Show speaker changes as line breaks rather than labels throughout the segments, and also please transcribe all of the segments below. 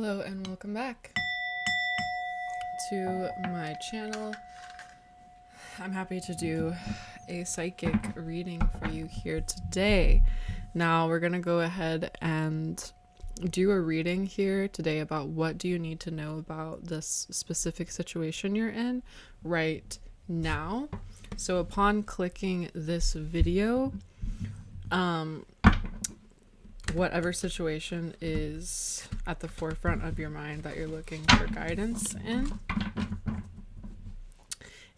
Hello and welcome back to my channel. I'm happy to do a psychic reading for you here today. Now we're gonna go ahead and do a reading here today about what do you need to know about this specific situation you're in right now. So upon clicking this video, whatever situation is at the forefront of your mind that you're looking for guidance in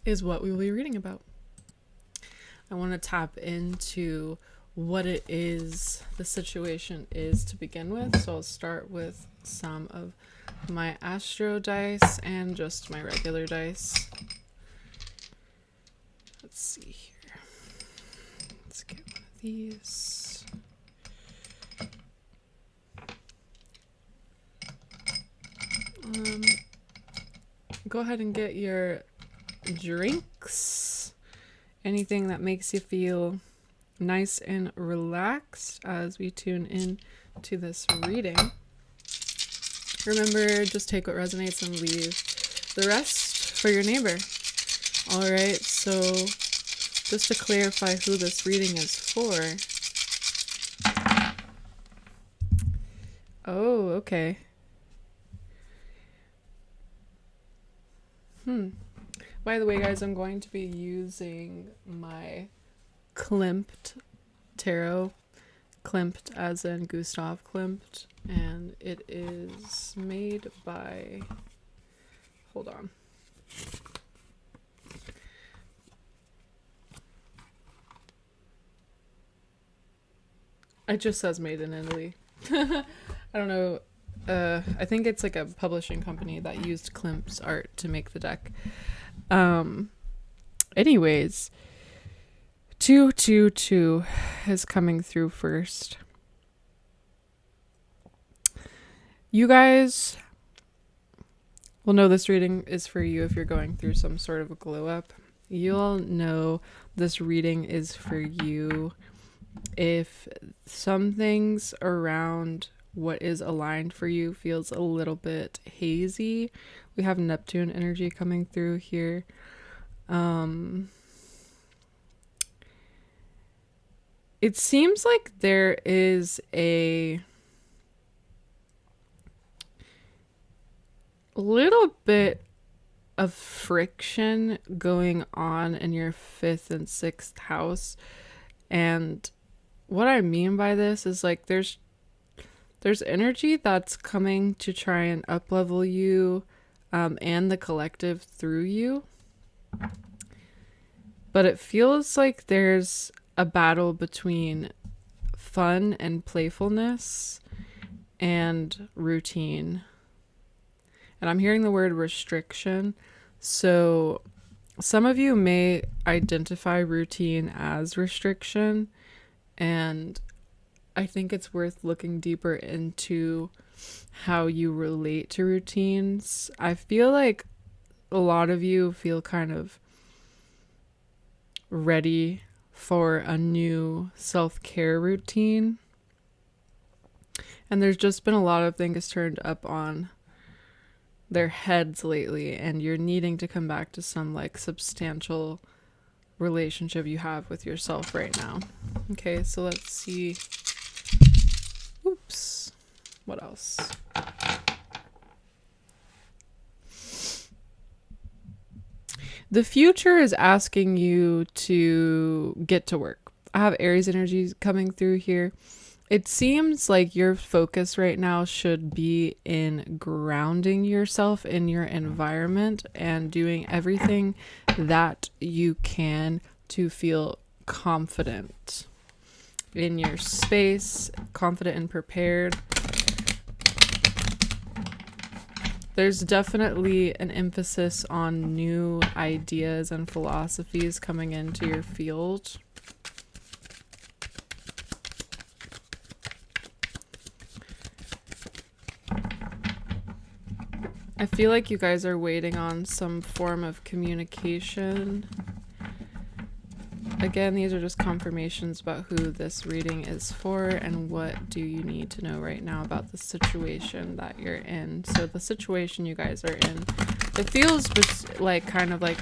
is what we will be reading about. I want to tap into what it is the situation is to begin with. So I'll start with some of my astro dice and just my regular dice. Let's see here. Let's get one of these. Go ahead and get your drinks, anything that makes you feel nice and relaxed as we tune in to this reading. Remember, just take what resonates and leave the rest for your neighbor. All right, so just to clarify who this reading is for. Oh, okay. By the way, guys, I'm going to be using my Klimt tarot, Klimt as in Gustav Klimt, and it is made by, hold on. It just says made in Italy. I don't know. I think it's like a publishing company that used Klimt's art to make the deck. Anyways, 222 is coming through first. You guys will know this reading is for you if you're going through some sort of a glow up. You'll know this reading is for you if some things around what is aligned for you feels a little bit hazy. We have Neptune energy coming through here. It seems like there is a little bit of friction going on in your 5th and 6th house. And what I mean by this is like there's energy that's coming to try and up-level you and the collective through you. But it feels like there's a battle between fun and playfulness and routine. And I'm hearing the word restriction. So some of you may identify routine as restriction, and I think it's worth looking deeper into how you relate to routines. I feel like a lot of you feel kind of ready for a new self-care routine. And there's just been a lot of things turned up on their heads lately, and you're needing to come back to some like substantial relationship you have with yourself right now. Okay, so let's see. Oops. What else? The future is asking you to get to work. I have Aries energy coming through here. It seems like your focus right now should be in grounding yourself in your environment and doing everything that you can to feel confident in your space, confident and prepared. There's definitely an emphasis on new ideas and philosophies coming into your field. I feel like you guys are waiting on some form of communication. Again, these are just confirmations about who this reading is for and what do you need to know right now about the situation that you're in. So the situation you guys are in, it feels just like kind of like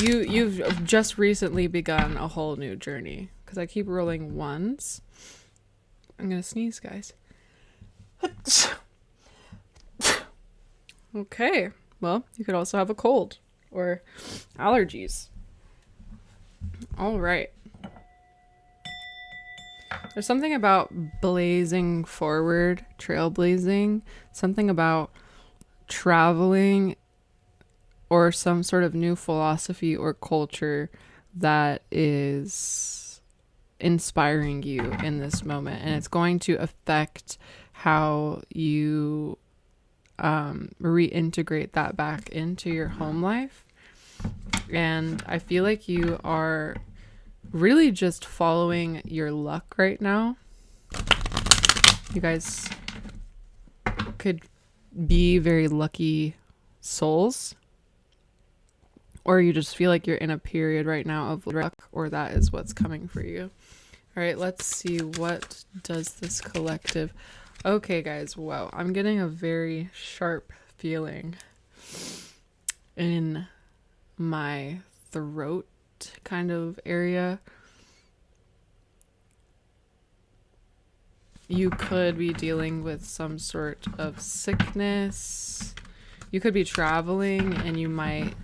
you've just recently begun a whole new journey, because I keep rolling ones. I'm gonna sneeze, guys. Okay, well, you could also have a cold or allergies. All right. There's something about blazing forward, trailblazing, something about traveling or some sort of new philosophy or culture that is inspiring you in this moment. And it's going to affect how you reintegrate that back into your home life. And I feel like you are really just following your luck right now. You guys could be very lucky souls, or you just feel like you're in a period right now of luck, or that is what's coming for you. All right, let's see, what does this collective... Okay, guys, wow, I'm getting a very sharp feeling in my throat kind of area. You could be dealing with some sort of sickness. You could be traveling and you might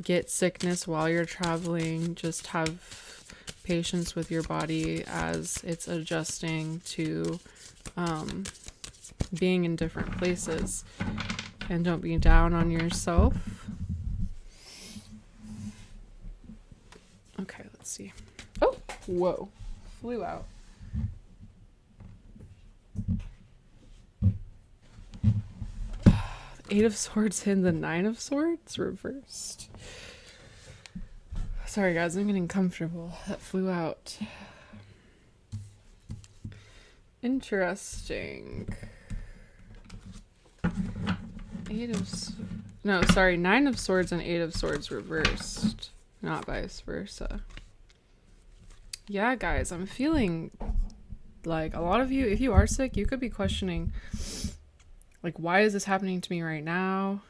get sickness while you're traveling. Just have patience with your body as it's adjusting to being in different places, and don't be down on yourself. Okay, let's see. Oh, whoa, flew out. Eight of Swords in the Nine of Swords reversed. Sorry guys, I'm getting comfortable. That flew out. Interesting. Nine of Swords and Eight of Swords reversed, not vice versa. Yeah, guys, I'm feeling like a lot of you, if you are sick, you could be questioning, like, why is this happening to me right now?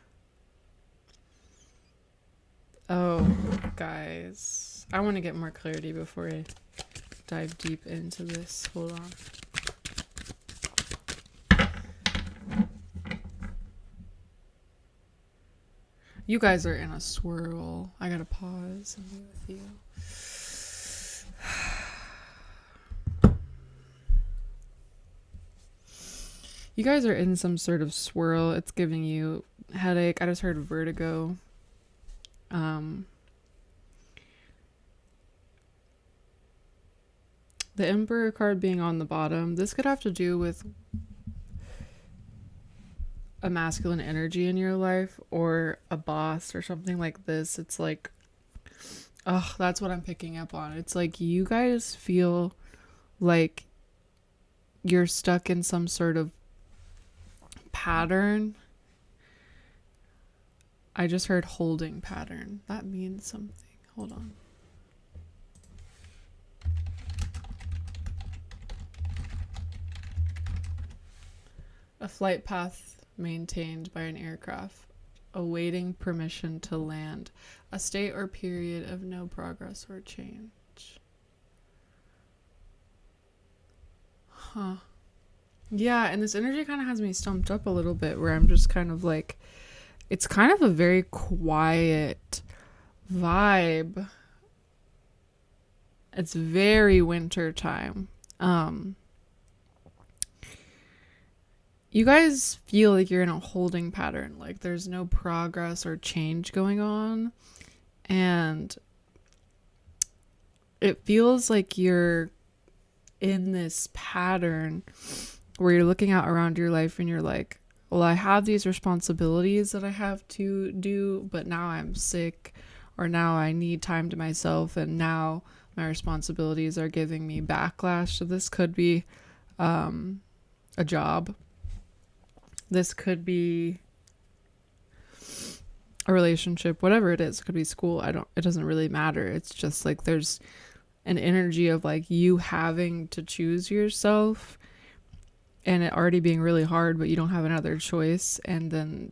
Oh, guys, I want to get more clarity before I dive deep into this. Hold on. You guys are in a swirl. I gotta pause and be with you. You guys are in some sort of swirl. It's giving you headache. I just heard vertigo. The Emperor card being on the bottom. This could have to do with a masculine energy in your life or a boss or something like this. It's like, oh, that's what I'm picking up on. It's like you guys feel like you're stuck in some sort of pattern. I just heard holding pattern. That means something. Hold on. A flight path maintained by an aircraft, awaiting permission to land. A state or period of no progress or change. Huh. Yeah, and this energy kind of has me stumped up a little bit, where I'm just kind of like, it's kind of a very quiet vibe. It's very winter time. You guys feel like you're in a holding pattern, like there's no progress or change going on, and it feels like you're in this pattern where you're looking out around your life and you're like, well, I have these responsibilities that I have to do, but now I'm sick, or now I need time to myself, and now my responsibilities are giving me backlash. So this could be a job. This could be a relationship, whatever it is. It could be school. It doesn't really matter. It's just like there's an energy of like you having to choose yourself and it already being really hard, but you don't have another choice. And then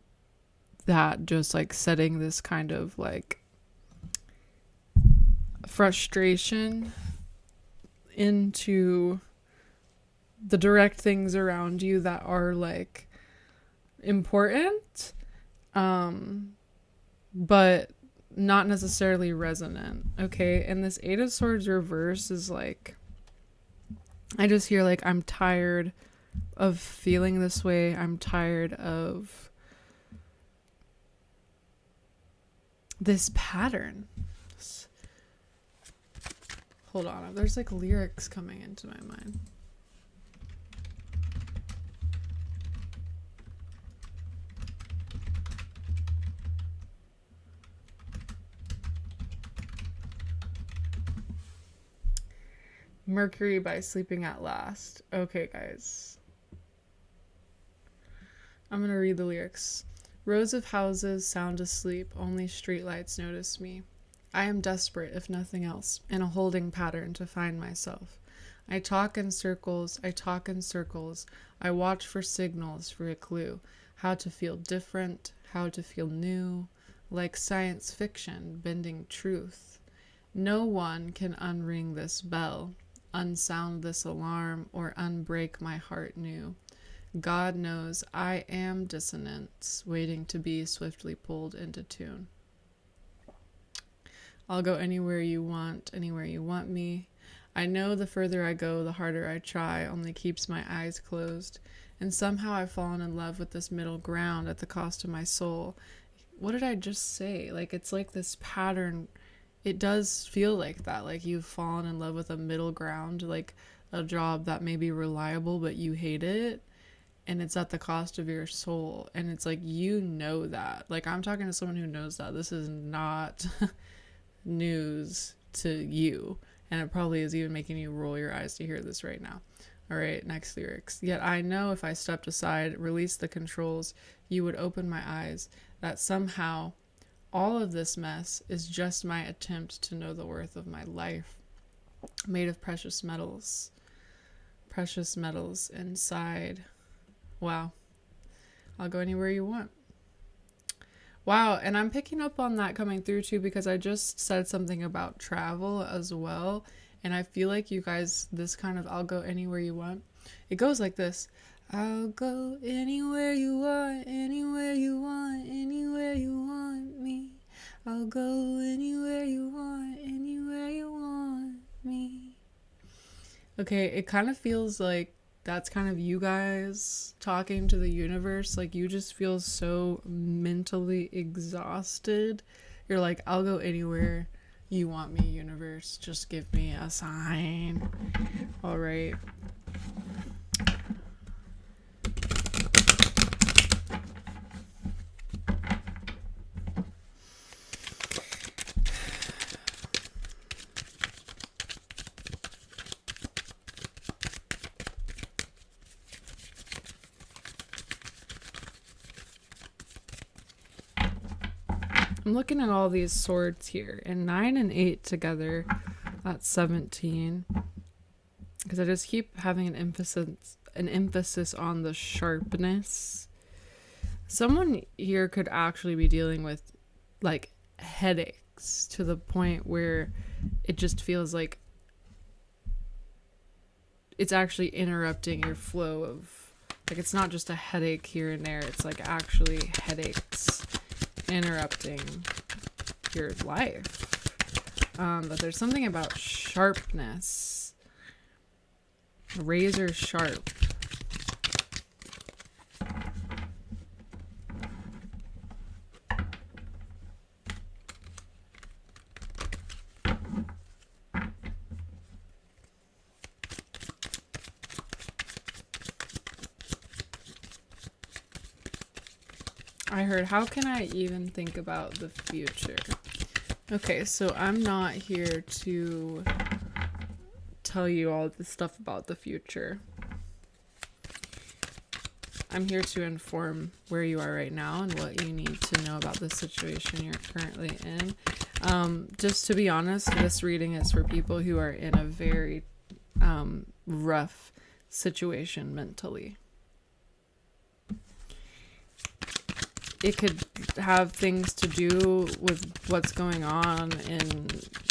that just like setting this kind of like frustration into the direct things around you that are like important, but not necessarily resonant. Okay. And this 8 of Swords reverse is like, I just hear like, I'm tired of feeling this way. I'm tired of this pattern. Hold on. There's like lyrics coming into my mind. Mercury by Sleeping at Last. Okay, guys. I'm going to read the lyrics. Rows of houses sound asleep, only streetlights notice me. I am desperate, if nothing else, in a holding pattern to find myself. I talk in circles, I talk in circles. I watch for signals, for a clue. How to feel different, how to feel new. Like science fiction, bending truth. No one can unring this bell, unsound this alarm, or unbreak my heart new. God knows I am dissonance, waiting to be swiftly pulled into tune. I'll go anywhere you want me. I know the further I go, the harder I try, only keeps my eyes closed. And somehow I've fallen in love with this middle ground at the cost of my soul. What did I just say? Like, it's like this pattern. It does feel like that. Like you've fallen in love with a middle ground, like a job that may be reliable, but you hate it. And it's at the cost of your soul. And it's like, you know that. Like, I'm talking to someone who knows that. This is not news to you. And it probably is even making you roll your eyes to hear this right now. All right, next lyrics. Yet I know if I stepped aside, released the controls, you would open my eyes. That somehow all of this mess is just my attempt to know the worth of my life. Made of precious metals. Precious metals inside. Wow. I'll go anywhere you want. Wow. And I'm picking up on that coming through too, because I just said something about travel as well. And I feel like you guys, this kind of I'll go anywhere you want. It goes like this. I'll go anywhere you want, anywhere you want, anywhere you want me. I'll go anywhere you want, anywhere you want me. Okay, it kind of feels like that's kind of you guys talking to the universe. Like you just feel so mentally exhausted. You're like, I'll go anywhere you want me, universe. Just give me a sign. All right. I'm looking at all these swords here, and 9 and 8 together, that's 17. Because I just keep having an emphasis on the sharpness. Someone here could actually be dealing with like headaches to the point where it just feels like it's actually interrupting your flow of, like, it's not just a headache here and there, it's like actually headaches interrupting your life. But there's something about sharpness. Razor sharp. I heard, how can I even think about the future? Okay, so I'm not here to tell you all the stuff about the future. I'm here to inform where you are right now and what you need to know about the situation you're currently in. Just to be honest, this reading is for people who are in a very rough situation mentally. It could have things to do with what's going on in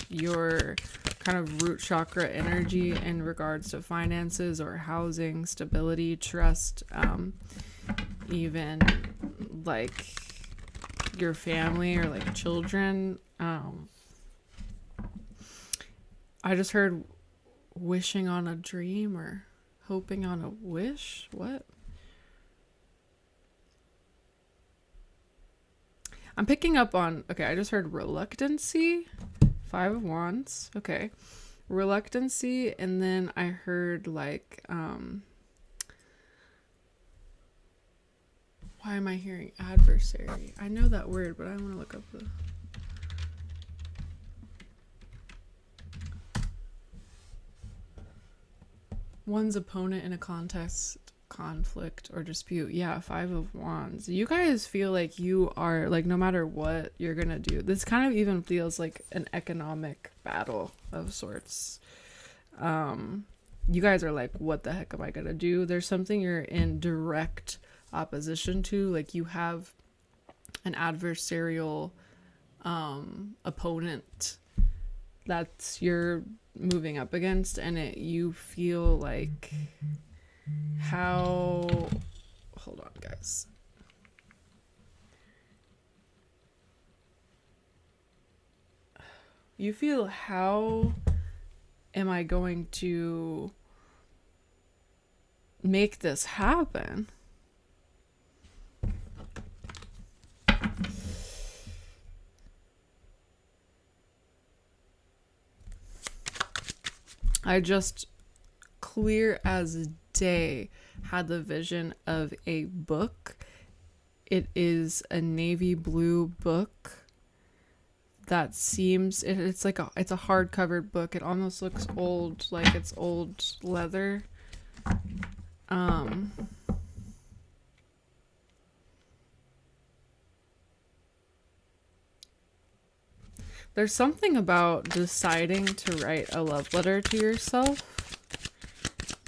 your kind of root chakra energy in regards to finances or housing, stability, trust, even like your family or like children. I just heard wishing on a dream or hoping on a wish. What? I'm picking up on, okay, I just heard reluctancy, 5 of Wands, okay, reluctancy, and then I heard like, why am I hearing adversary? I know that word, but I want to look up the... One's opponent in a contest, conflict, or dispute. Yeah, 5 of Wands. You guys feel like you are, like, no matter what you're gonna do, this kind of even feels like an economic battle of sorts. You guys are like, what the heck am I gonna do? There's something you're in direct opposition to, like you have an adversarial opponent that's you're moving up against, and you feel like how, hold on guys, you feel how am I going to make this happen? I just clear as day had the vision of a book. It is a navy blue book that seems, it's like it's a hardcover book. It almost looks old, like it's old leather. There's something about deciding to write a love letter to yourself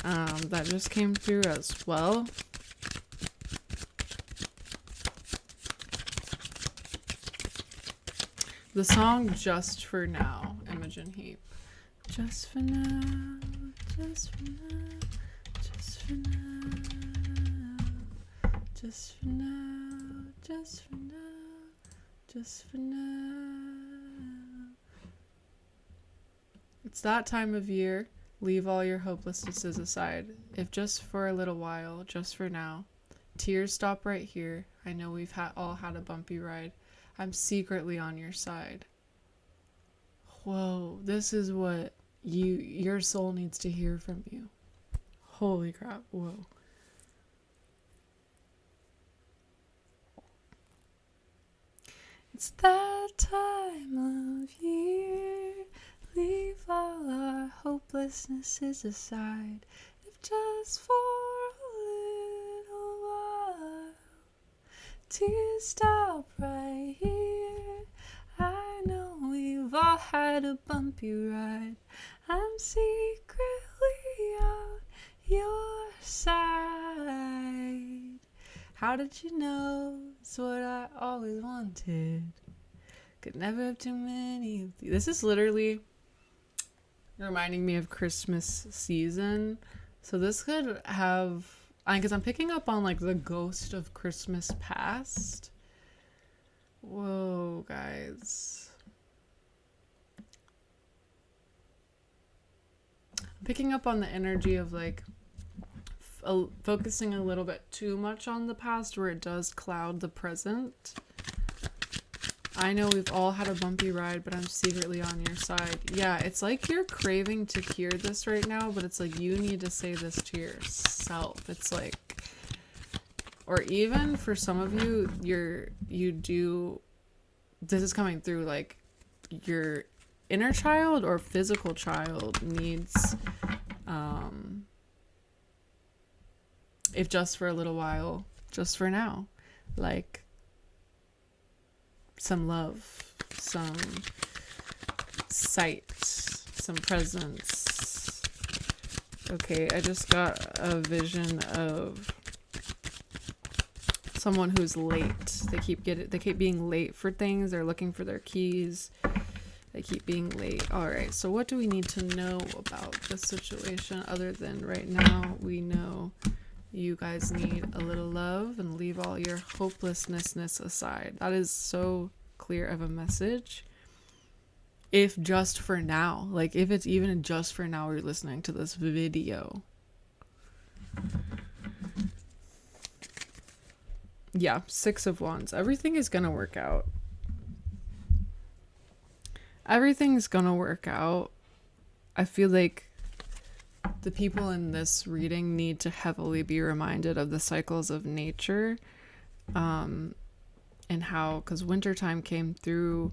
that just came through as well. The song Just For Now, Imogen Heap. Just for now, just for now, just for now, just for now, just for now, just for now. It's that time of year. Leave all your hopelessnesses aside. If just for a little while, just for now. Tears stop right here. I know we've all had a bumpy ride. I'm secretly on your side. Whoa, this is what your soul needs to hear from you. Holy crap, whoa. It's that time of year. Leave all our hopelessnesses aside. If just for a little while. Tears stop right here. I know we've all had a bumpy ride. I'm secretly on your side. How did you know? It's what I always wanted. Could never have too many of these. This is literally reminding me of Christmas season. So this could have, because I'm picking up on like the ghost of Christmas past. Whoa, guys. I'm picking up on the energy of like focusing a little bit too much on the past where it does cloud the present. I know we've all had a bumpy ride, but I'm secretly on your side. Yeah, it's like you're craving to hear this right now, but it's like you need to say this to yourself. It's like, or even for some of you, this is coming through, like your inner child or physical child needs if just for a little while, just for now. Like some love, some sight, some presence. Okay, I just got a vision of someone who's late. They keep being late for things. They're looking for their keys. They keep being late. All right, so what do we need to know about this situation other than right now we know you guys need a little love and leave all your hopelessness aside. That is so clear of a message. If just for now, like if it's even just for now you're listening to this video. Yeah, 6 of Wands. Everything is gonna work out. Everything's gonna work out. I feel like the people in this reading need to heavily be reminded of the cycles of nature, and how, because wintertime came through,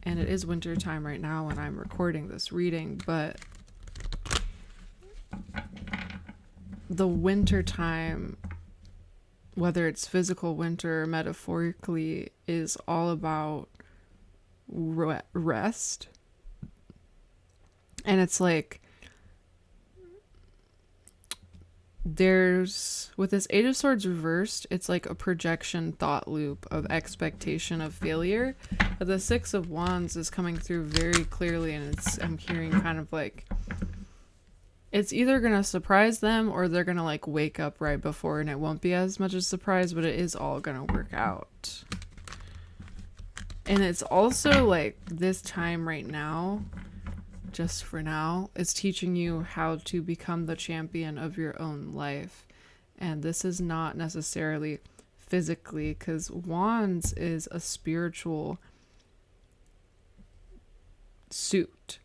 and it is wintertime right now when I'm recording this reading, but the wintertime, whether it's physical winter or metaphorically, is all about rest. And it's like there's, with this 8 of Swords reversed, it's like a projection thought loop of expectation of failure. But the 6 of Wands is coming through very clearly, and I'm hearing kind of like it's either gonna surprise them or they're gonna like wake up right before, and it won't be as much a surprise, but it is all gonna work out. And it's also like this time right now, just for now, is teaching you how to become the champion of your own life. And this is not necessarily physically, because Wands is a spiritual suit.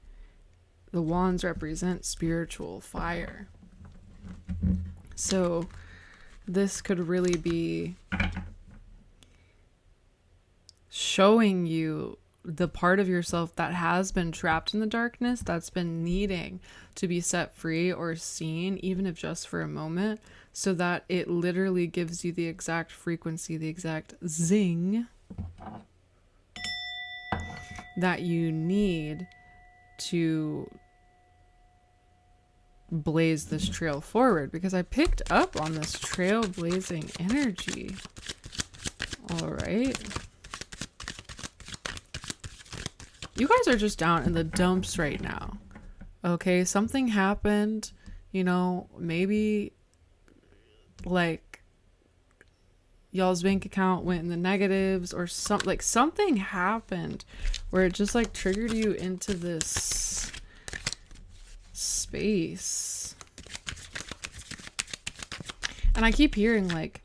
The Wands represent spiritual fire. So this could really be showing you the part of yourself that has been trapped in the darkness, that's been needing to be set free or seen, even if just for a moment, so that it literally gives you the exact frequency, the exact zing that you need to blaze this trail forward. Because I picked up on this trailblazing energy. All right. You guys are just down in the dumps right now. Okay, something happened, you know, maybe like y'all's bank account went in the negatives, or something happened where it just like triggered you into this space. And I keep hearing like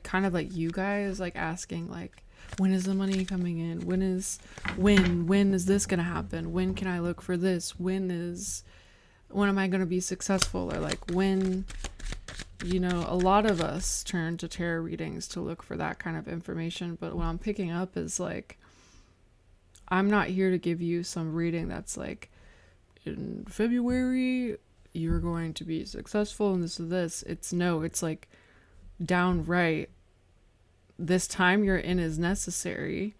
kind of like you guys like asking like, when is the money coming in? When is this gonna happen? When can I look for this? When am I gonna be successful? Or like when, you know, a lot of us turn to tarot readings to look for that kind of information. But what I'm picking up is like, I'm not here to give you some reading that's like, in February you're going to be successful and this. It's like downright, this time you're in is necessary,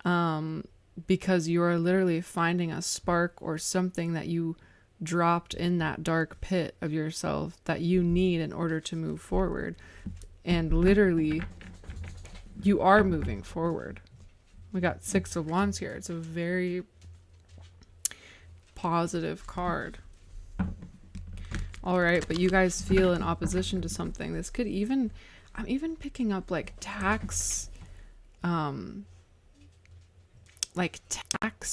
because you are literally finding a spark or something that you dropped in that dark pit of yourself that you need in order to move forward. And literally you are moving forward. We got 6 of Wands here. It's a very positive card. All right, but you guys feel in opposition to something. This could even, I'm even picking up like tax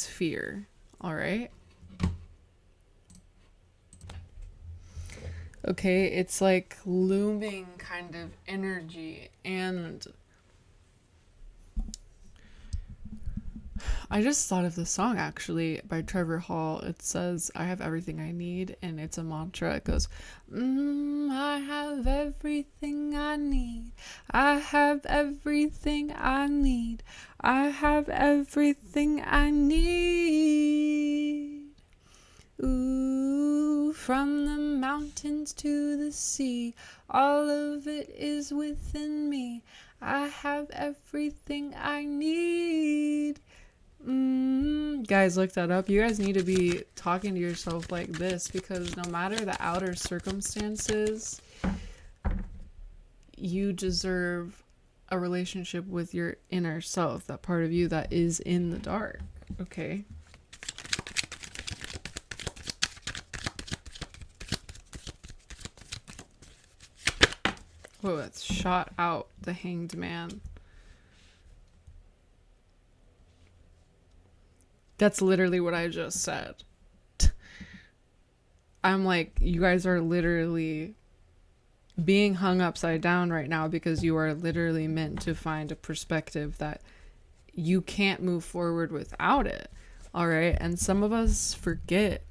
fear. All right. Okay, it's like looming kind of energy. And I just thought of this song actually by Trevor Hall. It says, I have everything I need, and it's a mantra. It goes, I have everything I need. I have everything I need. I have everything I need. Ooh. From the mountains to the sea, all of it is within me. I have everything I need. Guys, look that up. You guys need to be talking to yourself like this, because no matter the outer circumstances, you deserve a relationship with your inner self, that part of you that is in the dark. Okay. Whoa, that's shot out the Hanged Man. That's literally what I just said. I'm like, you guys are literally being hung upside down right now, because you are literally meant to find a perspective that you can't move forward without it. All right. And some of us forget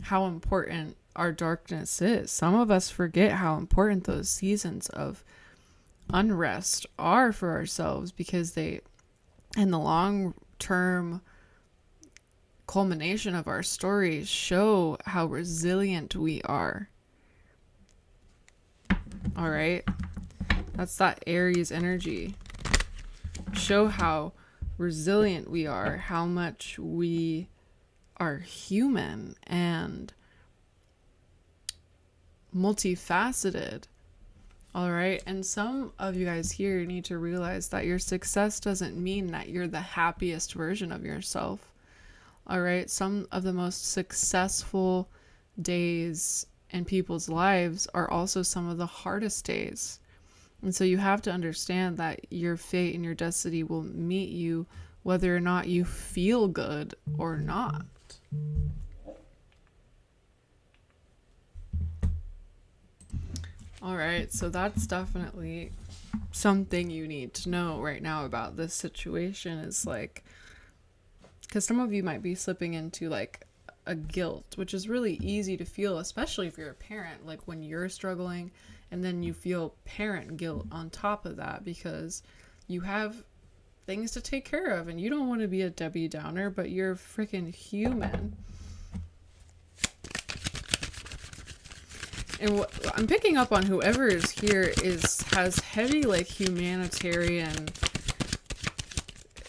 how important our darkness is. Some of us forget how important those seasons of unrest are for ourselves, because they, in the long term culmination of our stories, show how resilient we are. All right. That's that Aries energy. Show how resilient we are, how much we are human and multifaceted. All right. And some of you guys here need to realize that your success doesn't mean that you're the happiest version of yourself. All right. Some of the most successful days in people's lives are also some of the hardest days. And so you have to understand that your fate and your destiny will meet you whether or not you feel good or not. All right, so that's definitely something you need to know right now about this situation, is like, because some of you might be slipping into like a guilt, which is really easy to feel, especially if you're a parent, like when you're struggling and then you feel parent guilt on top of that, because you have things to take care of and you don't want to be a Debbie Downer, but you're freaking human. And what I'm picking up on, whoever is here has heavy like humanitarian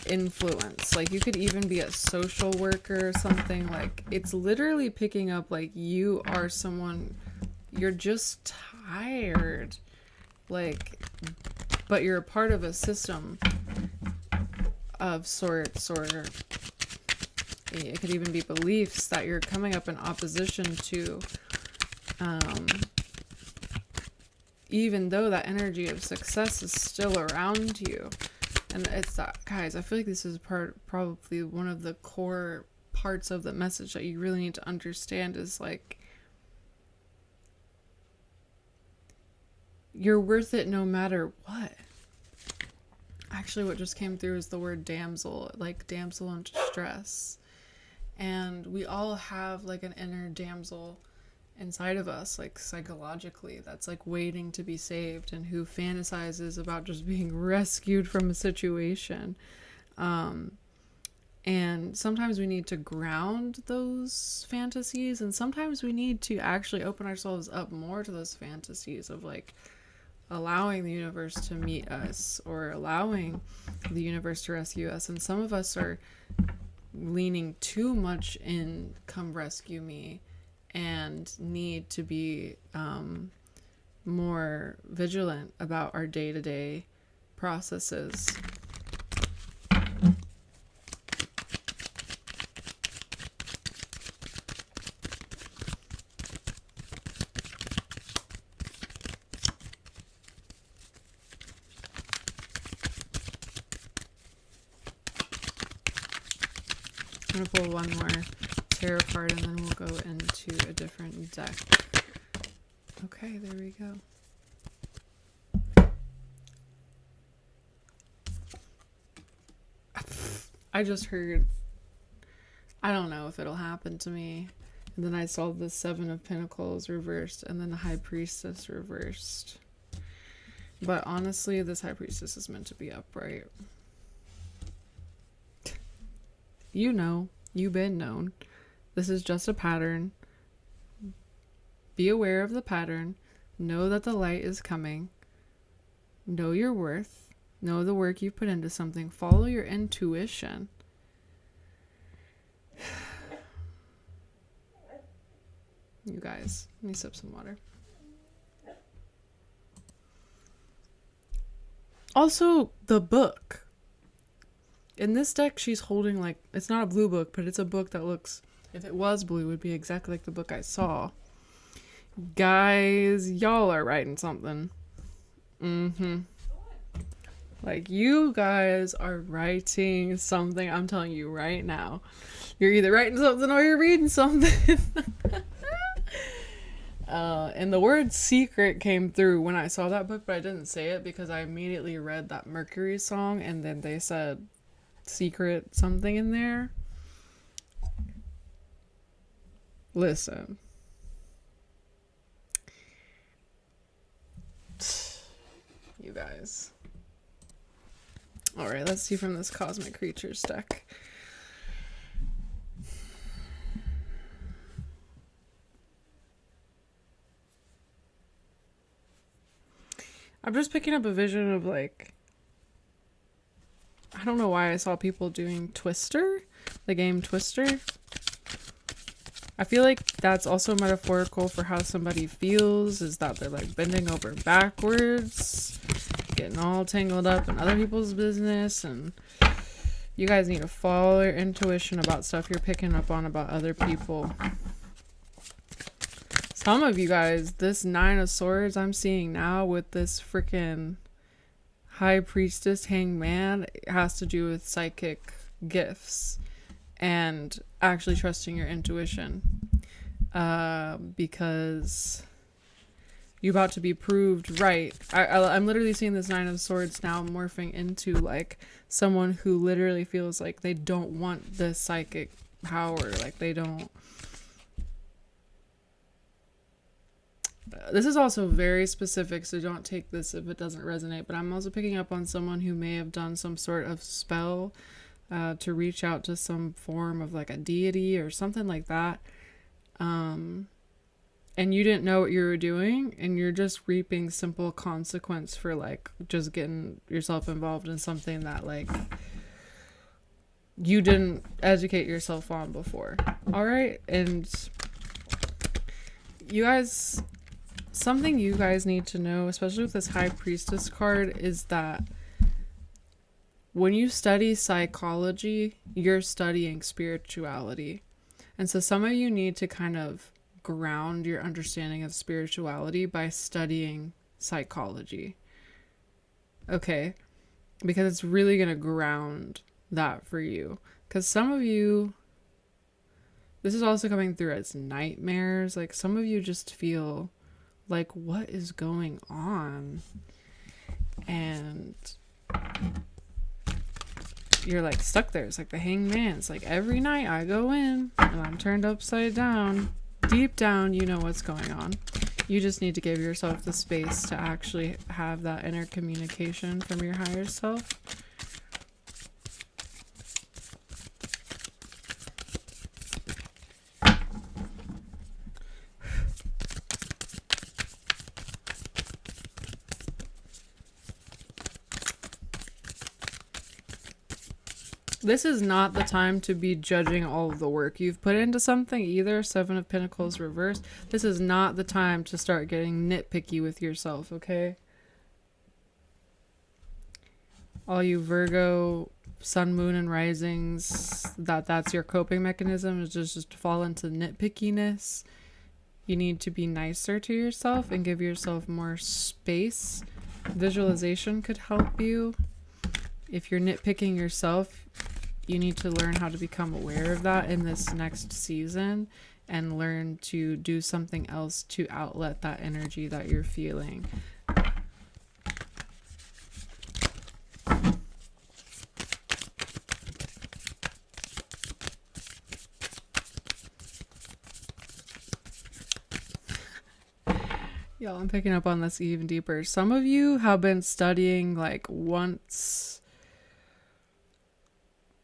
influence. Like you could even be a social worker or something. Like it's literally picking up like you are someone, you're just tired, like, but you're a part of a system of sorts, or it could even be beliefs that you're coming up in opposition to, even though that energy of success is still around you. And it's that, guys, I feel like this is probably one of the core parts of the message that you really need to understand, is like, you're worth it no matter what. Actually, what just came through is the word damsel, like damsel in distress. And we all have like an inner damsel inside of us, like psychologically, that's like waiting to be saved and who fantasizes about just being rescued from a situation. And sometimes we need to ground those fantasies, and sometimes we need to actually open ourselves up more to those fantasies of like allowing the universe to meet us, or allowing the universe to rescue us. And some of us are leaning too much in come rescue me, and need to be more vigilant about our day-to-day processes. I'm going to pull one more tarot card and then we'll go into a different deck. Okay, there we go. I just heard, I don't know if it'll happen to me. And then I saw the Seven of Pentacles reversed and then the High Priestess reversed. But honestly, this High Priestess is meant to be upright. You know, you've been known. This is just a pattern. Be aware of the pattern. Know that the light is coming. Know your worth. Know the work you put into something. Follow your intuition. You guys, let me sip some water. Also, the book. In this deck, she's holding like, it's not a blue book, but it's a book that looks, if it was blue, it would be exactly like the book I saw. Guys, y'all are writing something. Like, you guys are writing something. I'm telling you right now. You're either writing something or you're reading something. And the word secret came through when I saw that book, but I didn't say it because I immediately read that Mercury song and then they said secret something in there. Listen. You guys. Alright, let's see from this Cosmic Creatures deck. I'm just picking up a vision of like, I don't know why I saw people doing Twister, the game Twister. I feel like that's also metaphorical for how somebody feels, is that they're like bending over backwards, getting all tangled up in other people's business, and you guys need to follow your intuition about stuff you're picking up on about other people. Some of you guys, this 9 of Swords I'm seeing now with this freaking High Priestess Hangman has to do with psychic gifts and actually trusting your intuition. Because you're about to be proved right. I'm literally seeing this 9 of Swords now morphing into like someone who literally feels like they don't want this psychic power. Like they don't. This is also very specific, so don't take this if it doesn't resonate, but I'm also picking up on someone who may have done some sort of spell to reach out to some form of like a deity or something like that. And you didn't know what you were doing, and you're just reaping simple consequence for like just getting yourself involved in something that like you didn't educate yourself on before. All right. And you guys, something you guys need to know, especially with this High Priestess card, is that when you study psychology, you're studying spirituality. And so some of you need to kind of ground your understanding of spirituality by studying psychology. Okay? Because it's really going to ground that for you. Because some of you, this is also coming through as nightmares. Like some of you just feel like, what is going on? And you're like stuck there. It's like the Hangman. It's like every night I go in and I'm turned upside down. Deep down, you know what's going on. You just need to give yourself the space to actually have that inner communication from your higher self. This is not the time to be judging all of the work you've put into something either. 7 of Pentacles reversed. This is not the time to start getting nitpicky with yourself, okay? All you Virgo, sun, moon, and risings, that's your coping mechanism, is just to fall into nitpickiness. You need to be nicer to yourself and give yourself more space. Visualization could help you. If you're nitpicking yourself, you need to learn how to become aware of that in this next season and learn to do something else to outlet that energy that you're feeling. Y'all, I'm picking up on this even deeper. Some of you have been studying like once.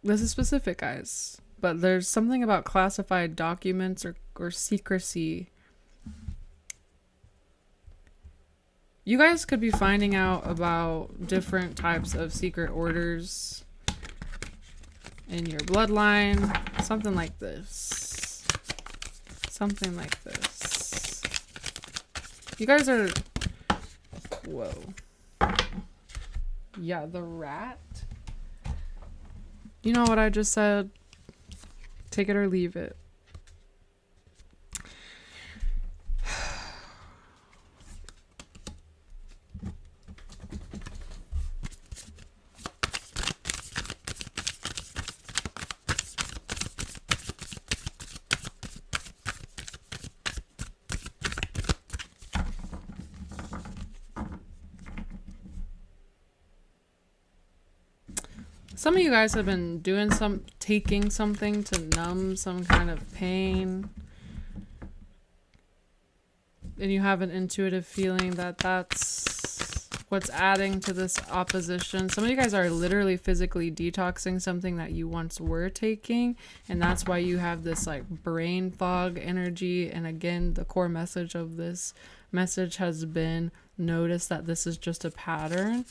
This is specific, guys, but there's something about classified documents or secrecy You guys could be finding out about different types of secret orders in your bloodline. Something like this. Something like this. You guys are... Whoa. Yeah, the rat. You know what I just said? Take it or leave it. Some of you guys have been doing taking something to numb some kind of pain. And you have an intuitive feeling that that's what's adding to this opposition. Some of you guys are literally physically detoxing something that you once were taking. And that's why you have this like brain fog energy. And again, the core message of this message has been, notice that this is just a pattern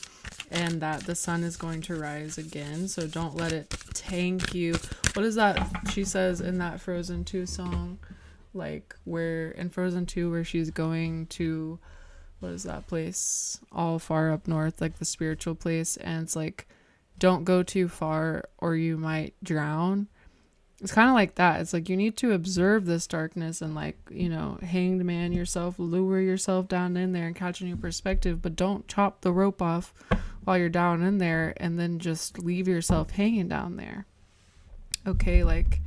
and that the sun is going to rise again. So don't let it tank you. What is that she says in that Frozen 2 song? Like where in Frozen 2 where she's going to, what is that place? All far up north, like the spiritual place. And it's like, don't go too far or you might drown. It's kind of like that. It's like you need to observe this darkness and like, you know, hanged man yourself, lure yourself down in there and catch a new perspective, but don't chop the rope off while you're down in there and then just leave yourself hanging down there. Okay, like,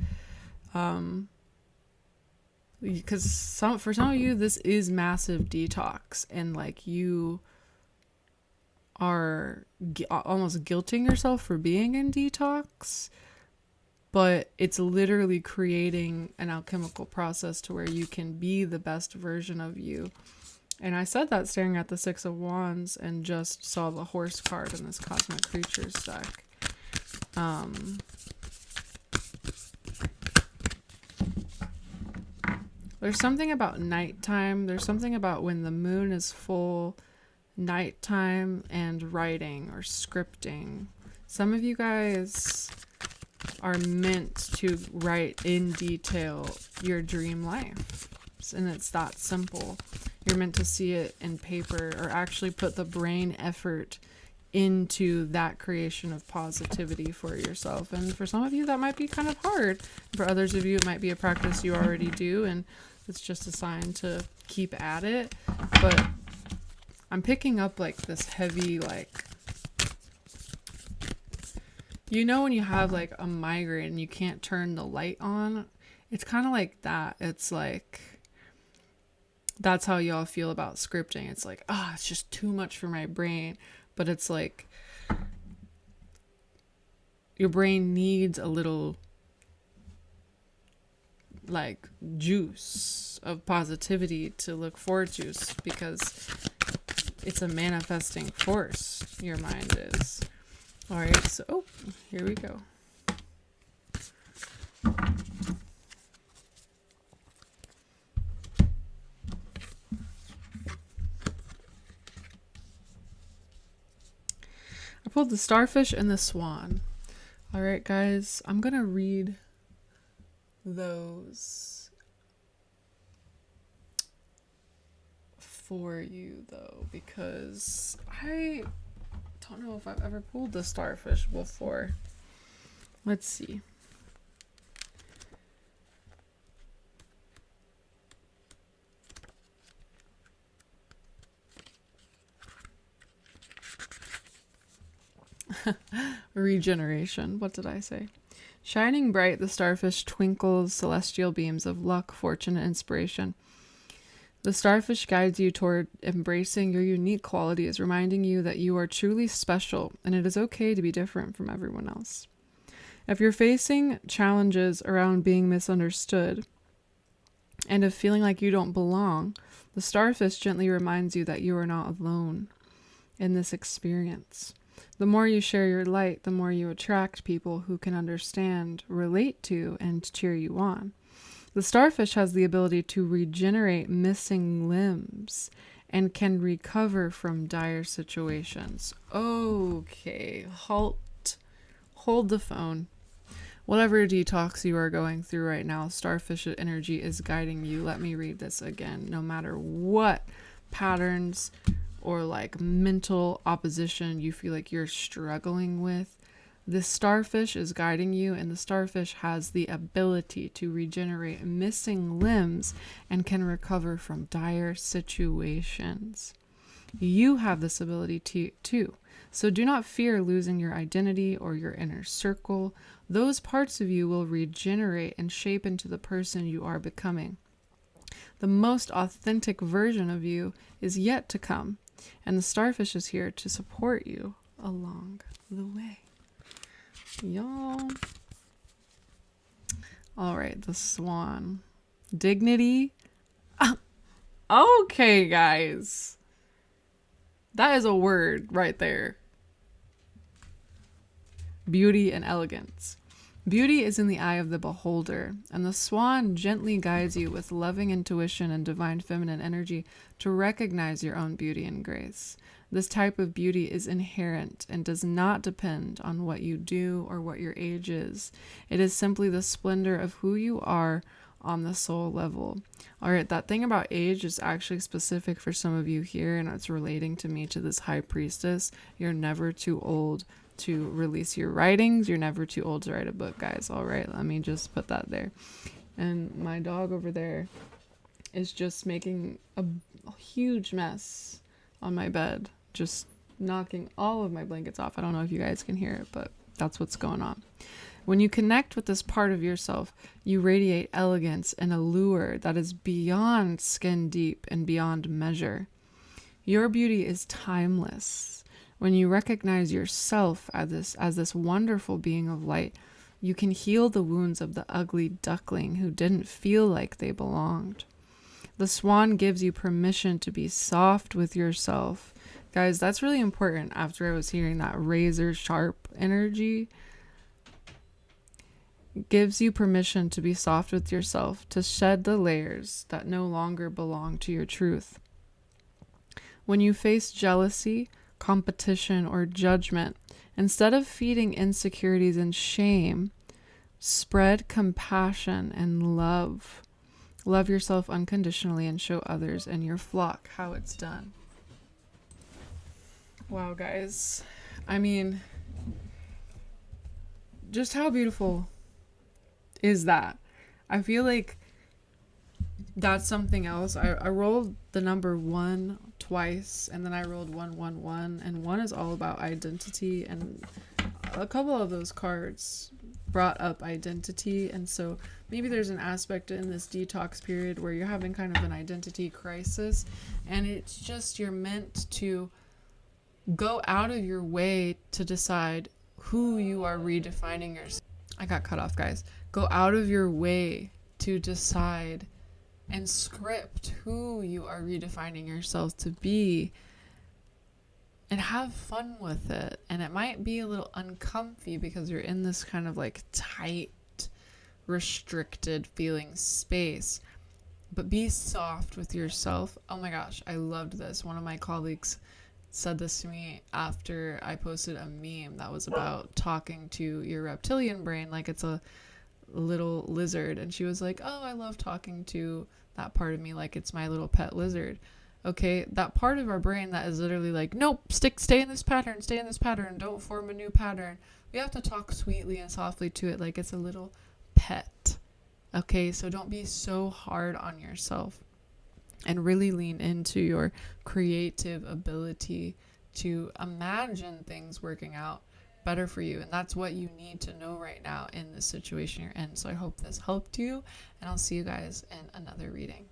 because for some of you, this is massive detox and like you are almost guilting yourself for being in detox. But it's literally creating an alchemical process to where you can be the best version of you. And I said that staring at the Six of Wands and just saw the horse card in this Cosmic Creatures deck. There's something about nighttime. There's something about when the moon is full, nighttime, and writing or scripting. Some of you guys are meant to write in detail your dream life. And it's that simple. You're meant to see it in paper or actually put the brain effort into that creation of positivity for yourself. And for some of you, that might be kind of hard. For others of you, it might be a practice you already do. And it's just a sign to keep at it. But I'm picking up like this heavy, like, you know when you have like a migraine and you can't turn the light on? It's kind of like that. It's like, that's how y'all feel about scripting. It's like, it's just too much for my brain. But it's like, your brain needs a little like juice of positivity to look forward to, because it's a manifesting force, your mind is. All right, so here we go. I pulled the starfish and the swan. All right, guys, I'm going to read those for you, though, because I don't know if I've ever pulled the starfish before. Let's see. Regeneration. What did I say? Shining bright, the starfish twinkles celestial beams of luck, fortune, and inspiration. The starfish guides you toward embracing your unique qualities, reminding you that you are truly special and it is okay to be different from everyone else. If you're facing challenges around being misunderstood and of feeling like you don't belong, the starfish gently reminds you that you are not alone in this experience. The more you share your light, the more you attract people who can understand, relate to, and cheer you on. The starfish has the ability to regenerate missing limbs and can recover from dire situations. Okay, halt. Hold the phone. Whatever detox you are going through right now, starfish energy is guiding you. Let me read this again. No matter what patterns or like mental opposition you feel like you're struggling with, the starfish is guiding you, and the starfish has the ability to regenerate missing limbs and can recover from dire situations. You have this ability too. So do not fear losing your identity or your inner circle. Those parts of you will regenerate and shape into the person you are becoming. The most authentic version of you is yet to come, and the starfish is here to support you along the way. Y'all. All right, the swan. Dignity. Okay, guys. That is a word right there. Beauty and elegance. Beauty is in the eye of the beholder, and the swan gently guides you with loving intuition and divine feminine energy to recognize your own beauty and grace. This type of beauty is inherent and does not depend on what you do or what your age is. It is simply the splendor of who you are on the soul level. All right, that thing about age is actually specific for some of you here, and it's relating to me, to this high priestess. You're never too old to release your writings. You're never too old to write a book, guys. All right, let me just put that there. And my dog over there is just making a huge mess on my bed, just knocking all of my blankets off. I don't know if you guys can hear it, but that's what's going on. When you connect with this part of yourself, you radiate elegance and allure that is beyond skin deep and beyond measure. Your beauty is timeless. When you recognize yourself as this wonderful being of light, you can heal the wounds of the ugly duckling who didn't feel like they belonged. The swan gives you permission to be soft with yourself. Guys, that's really important after I was hearing that razor sharp energy. Gives you permission to be soft with yourself, to shed the layers that no longer belong to your truth. When you face jealousy, competition, or judgment, instead of feeding insecurities and shame, spread compassion and love. Love yourself unconditionally and show others and your flock how it's done. Wow, guys. I mean, just how beautiful is that? I feel like that's something else. I rolled the number 1 twice, and then I rolled 111, and 1 is all about identity, and a couple of those cards brought up identity. And so maybe there's an aspect in this detox period where you're having kind of an identity crisis, and it's just you're meant to go out of your way to decide who you are redefining yourself. I got cut off, guys. Go out of your way to decide and script who you are redefining yourself to be, and have fun with it. And it might be a little uncomfy because you're in this kind of like tight, restricted feeling space, but be soft with yourself. Oh my gosh, I loved this. One of my colleagues said this to me after I posted a meme that was about talking to your reptilian brain like it's a little lizard, and she was like, oh, I love talking to that part of me like it's my little pet lizard. Okay, that part of our brain that is literally like, nope, stay in this pattern, don't form a new pattern. We have to talk sweetly and softly to it like it's a little pet. Okay, so don't be so hard on yourself, and really lean into your creative ability to imagine things working out better for you. And that's what you need to know right now in this situation you're in. So I hope this helped you, and I'll see you guys in another reading.